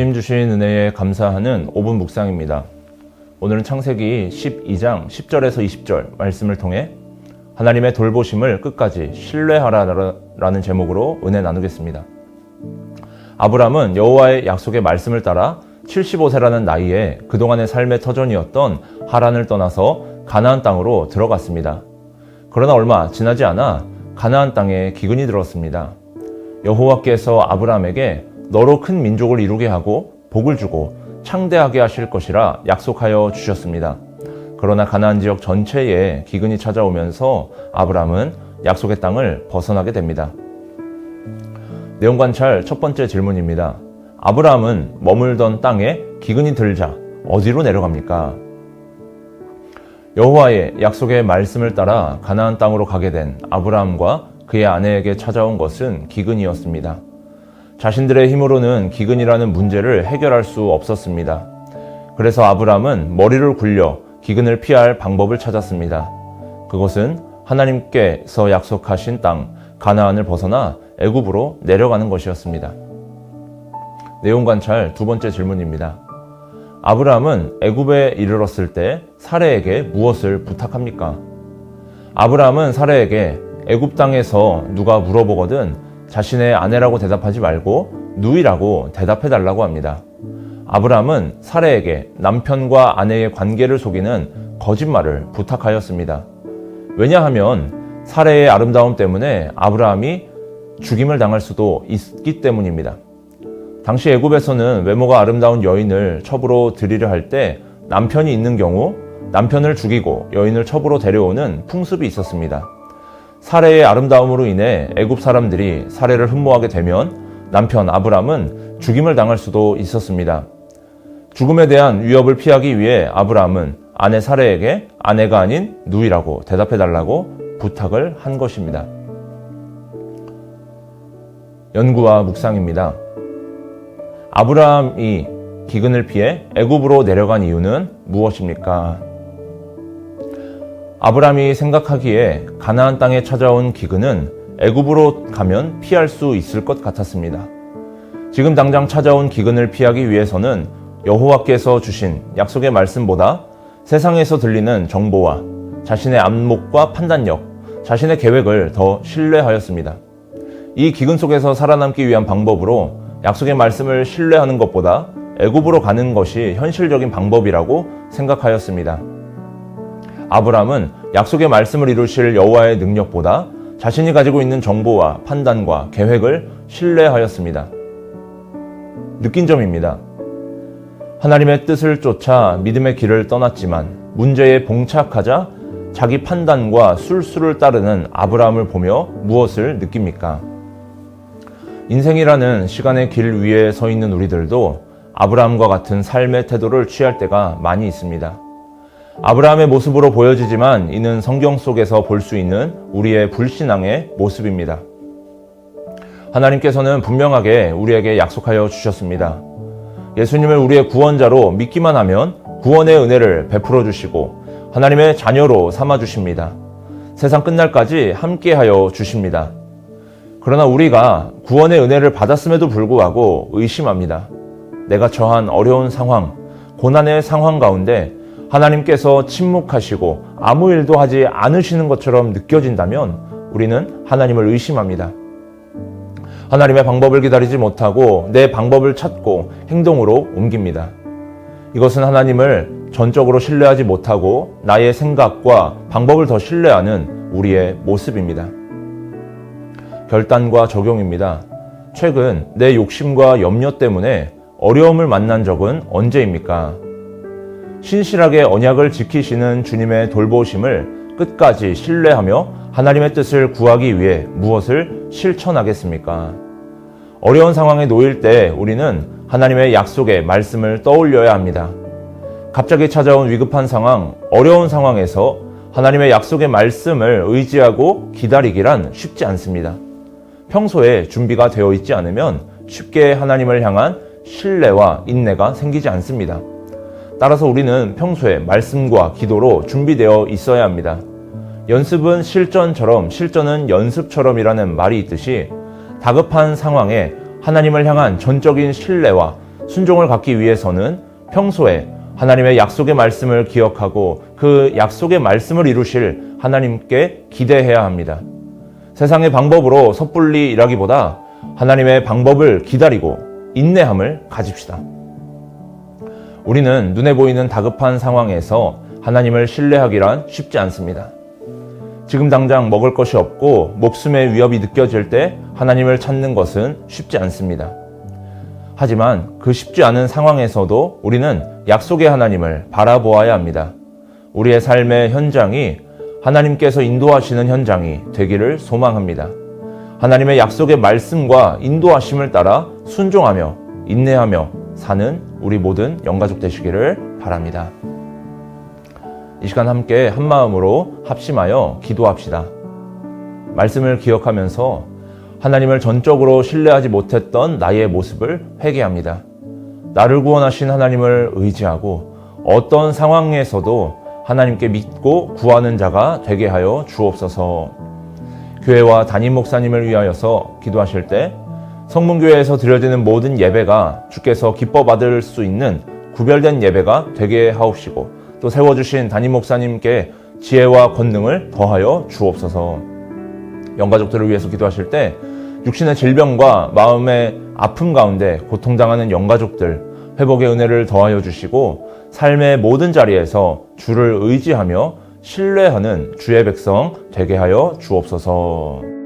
예수님 주신 은혜에 감사하는 5분 묵상입니다. 오늘은 창세기 12장 10절에서 20절 말씀을 통해 하나님의 돌보심을 끝까지 신뢰하라라는 제목으로 은혜 나누겠습니다. 아브람은 여호와의 약속의 말씀을 따라 75세라는 나이에 그동안의 삶의 터전이었던 하란을 떠나서 가나안 땅으로 들어갔습니다. 그러나 얼마 지나지 않아 가나안 땅에 기근이 들었습니다. 여호와께서 아브람에게 너로 큰 민족을 이루게 하고 복을 주고 창대하게 하실 것이라 약속하여 주셨습니다. 그러나 가나안 지역 전체에 기근이 찾아오면서 아브람은 약속의 땅을 벗어나게 됩니다. 내용 관찰 첫 번째 질문입니다. 아브람은 머물던 땅에 기근이 들자 어디로 내려갑니까? 여호와의 약속의 말씀을 따라 가나안 땅으로 가게 된 아브람과 그의 아내에게 찾아온 것은 기근이었습니다. 자신들의 힘으로는 기근이라는 문제를 해결할 수 없었습니다. 그래서 아브람은 머리를 굴려 기근을 피할 방법을 찾았습니다. 그것은 하나님께서 약속하신 땅 가나안을 벗어나 애굽으로 내려가는 것이었습니다. 내용 관찰 두 번째 질문입니다. 아브람은 애굽에 이르렀을 때 사레에게 무엇을 부탁합니까? 아브람은 사레에게 애굽 땅에서 누가 물어보거든 자신의 아내라고 대답하지 말고 누이라고 대답해달라고 합니다. 아브람은 사레에게 남편과 아내의 관계를 속이는 거짓말을 부탁하였습니다. 왜냐하면 사레의 아름다움 때문에 아브람이 죽임을 당할 수도 있기 때문입니다. 당시 애굽에서는 외모가 아름다운 여인을 첩으로 들이려 할 때 남편이 있는 경우 남편을 죽이고 여인을 첩으로 데려오는 풍습이 있었습니다. 사레의 아름다움으로 인해 애굽 사람들이 사레를 흠모하게 되면 남편 아브람은 죽임을 당할 수도 있었습니다. 죽음에 대한 위협을 피하기 위해 아브람은 아내 사레에게 아내가 아닌 누이라고 대답해달라고 부탁을 한 것입니다. 연구와 묵상입니다. 아브람이 기근을 피해 애굽으로 내려간 이유는 무엇입니까? 아브람이 생각하기에 가나안 땅에 찾아온 기근은 애굽으로 가면 피할 수 있을 것 같았습니다. 지금 당장 찾아온 기근을 피하기 위해서는 여호와께서 주신 약속의 말씀보다 세상에서 들리는 정보와 자신의 안목과 판단력, 자신의 계획을 더 신뢰하였습니다. 이 기근 속에서 살아남기 위한 방법으로 약속의 말씀을 신뢰하는 것보다 애굽으로 가는 것이 현실적인 방법이라고 생각하였습니다. 아브람은 약속의 말씀을 이루실 여호와의 능력보다 자신이 가지고 있는 정보와 판단과 계획을 신뢰하였습니다. 느낀 점입니다. 하나님의 뜻을 쫓아 믿음의 길을 떠났지만 문제에 봉착하자 자기 판단과 술수를 따르는 아브람을 보며 무엇을 느낍니까? 인생이라는 시간의 길 위에 서 있는 우리들도 아브람과 같은 삶의 태도를 취할 때가 많이 있습니다. 아브라함의 모습으로 보여지지만 이는 성경 속에서 볼 수 있는 우리의 불신앙의 모습입니다. 하나님께서는 분명하게 우리에게 약속하여 주셨습니다. 예수님을 우리의 구원자로 믿기만 하면 구원의 은혜를 베풀어 주시고 하나님의 자녀로 삼아 주십니다. 세상 끝날까지 함께하여 주십니다. 그러나 우리가 구원의 은혜를 받았음에도 불구하고 의심합니다. 내가 처한 어려운 상황, 고난의 상황 가운데 하나님께서 침묵하시고 아무 일도 하지 않으시는 것처럼 느껴진다면 우리는 하나님을 의심합니다. 하나님의 방법을 기다리지 못하고 내 방법을 찾고 행동으로 옮깁니다. 이것은 하나님을 전적으로 신뢰하지 못하고 나의 생각과 방법을 더 신뢰하는 우리의 모습입니다. 결단과 적용입니다. 최근 내 욕심과 염려 때문에 어려움을 만난 적은 언제입니까? 신실하게 언약을 지키시는 주님의 돌보심을 끝까지 신뢰하며 하나님의 뜻을 구하기 위해 무엇을 실천하겠습니까? 어려운 상황에 놓일 때 우리는 하나님의 약속의 말씀을 떠올려야 합니다. 갑자기 찾아온 위급한 상황, 어려운 상황에서 하나님의 약속의 말씀을 의지하고 기다리기란 쉽지 않습니다. 평소에 준비가 되어 있지 않으면 쉽게 하나님을 향한 신뢰와 인내가 생기지 않습니다. 따라서 우리는 평소에 말씀과 기도로 준비되어 있어야 합니다. 연습은 실전처럼 실전은 연습처럼이라는 말이 있듯이 다급한 상황에 하나님을 향한 전적인 신뢰와 순종을 갖기 위해서는 평소에 하나님의 약속의 말씀을 기억하고 그 약속의 말씀을 이루실 하나님께 기대해야 합니다. 세상의 방법으로 섣불리 일하기보다 하나님의 방법을 기다리고 인내함을 가집시다. 우리는 눈에 보이는 다급한 상황에서 하나님을 신뢰하기란 쉽지 않습니다. 지금 당장 먹을 것이 없고 목숨의 위협이 느껴질 때 하나님을 찾는 것은 쉽지 않습니다. 하지만 그 쉽지 않은 상황에서도 우리는 약속의 하나님을 바라보아야 합니다. 우리의 삶의 현장이 하나님께서 인도하시는 현장이 되기를 소망합니다. 하나님의 약속의 말씀과 인도하심을 따라 순종하며 인내하며 사는 우리 모든 영가족 되시기를 바랍니다. 이 시간 함께 한마음으로 합심하여 기도합시다. 말씀을 기억하면서 하나님을 전적으로 신뢰하지 못했던 나의 모습을 회개합니다. 나를 구원하신 하나님을 의지하고 어떤 상황에서도 하나님께 믿고 구하는 자가 되게 하여 주옵소서. 교회와 담임 목사님을 위하여서 기도하실 때 성문교회에서 드려지는 모든 예배가 주께서 기뻐 받을 수 있는 구별된 예배가 되게 하옵시고 또 세워주신 담임 목사님께 지혜와 권능을 더하여 주옵소서. 영가족들을 위해서 기도하실 때 육신의 질병과 마음의 아픔 가운데 고통당하는 영가족들 회복의 은혜를 더하여 주시고 삶의 모든 자리에서 주를 의지하며 신뢰하는 주의 백성 되게 하여 주옵소서.